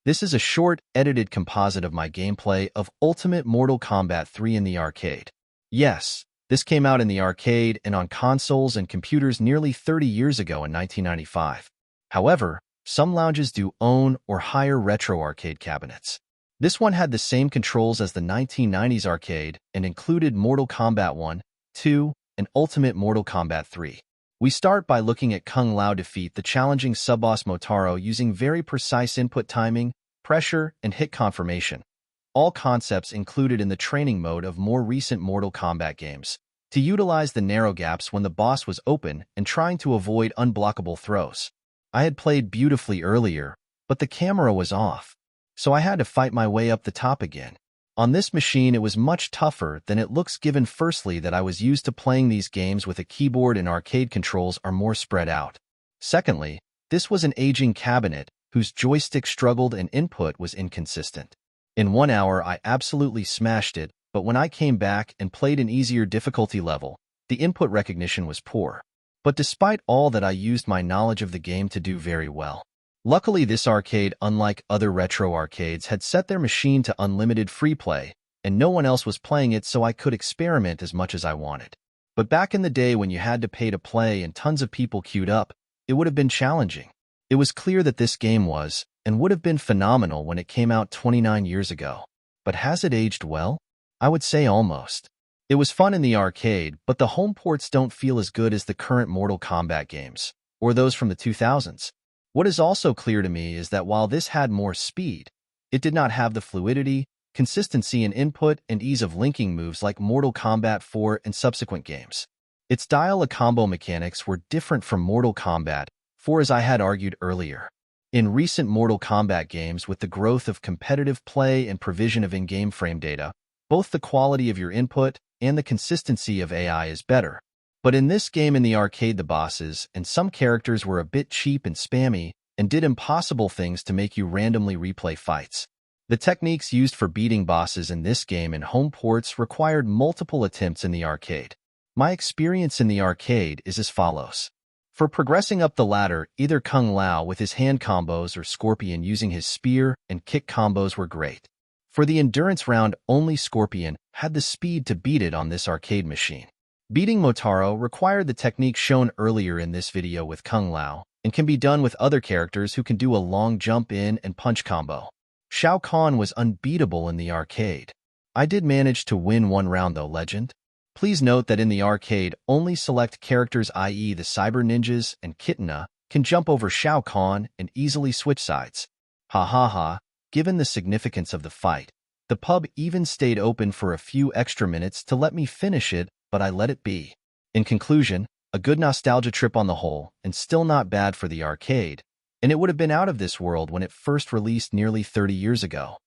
This is a short, edited composite of my gameplay of Ultimate Mortal Kombat 3 in the arcade. Yes, this came out in the arcade and on consoles and computers nearly 30 years ago in 1995. However, some lounges do own or hire retro arcade cabinets. This one had the same controls as the 1990s arcade and included Mortal Kombat 1, 2, and Ultimate Mortal Kombat 3. We start by looking at Kung Lao defeat the challenging sub-boss Motaro using very precise input timing, pressure, and hit confirmation. All concepts included in the training mode of more recent Mortal Kombat games, to utilize the narrow gaps when the boss was open and trying to avoid unblockable throws. I had played beautifully earlier, but the camera was off, so I had to fight my way up the top again. On this machine, it was much tougher than it looks given firstly that I was used to playing these games with a keyboard and arcade controls are more spread out. Secondly, this was an aging cabinet whose joystick struggled and input was inconsistent. In 1 hour, I absolutely smashed it, but when I came back and played an easier difficulty level, the input recognition was poor. But despite all that, I used my knowledge of the game to do very well. Luckily, this arcade, unlike other retro arcades, had set their machine to unlimited free play, and no one else was playing it, so I could experiment as much as I wanted. But back in the day when you had to pay to play and tons of people queued up, it would have been challenging. It was clear that this game was, and would have been phenomenal when it came out 29 years ago. But has it aged well? I would say almost. It was fun in the arcade, but the home ports don't feel as good as the current Mortal Kombat games, or those from the 2000s. What is also clear to me is that while this had more speed, it did not have the fluidity, consistency in input, and ease of linking moves like Mortal Kombat 4 and subsequent games. Its dial-a-combo mechanics were different from Mortal Kombat 4, as I had argued earlier. In recent Mortal Kombat games, with the growth of competitive play and provision of in-game frame data, both the quality of your input and the consistency of AI is better. But in this game in the arcade, the bosses and some characters were a bit cheap and spammy and did impossible things to make you randomly replay fights. The techniques used for beating bosses in this game in home ports required multiple attempts in the arcade. My experience in the arcade is as follows. For progressing up the ladder, either Kung Lao with his hand combos or Scorpion using his spear and kick combos were great. For the endurance round, only Scorpion had the speed to beat it on this arcade machine. Beating Motaro required the technique shown earlier in this video with Kung Lao, and can be done with other characters who can do a long jump in and punch combo. Shao Kahn was unbeatable in the arcade. I did manage to win one round though, legend. Please note that in the arcade, only select characters, i.e. the Cyber Ninjas and Kitana, can jump over Shao Kahn and easily switch sides. Ha ha ha, given the significance of the fight, the pub even stayed open for a few extra minutes to let me finish it, but I let it be. In conclusion, a good nostalgia trip on the whole, and still not bad for the arcade, and it would have been out of this world when it first released nearly 30 years ago.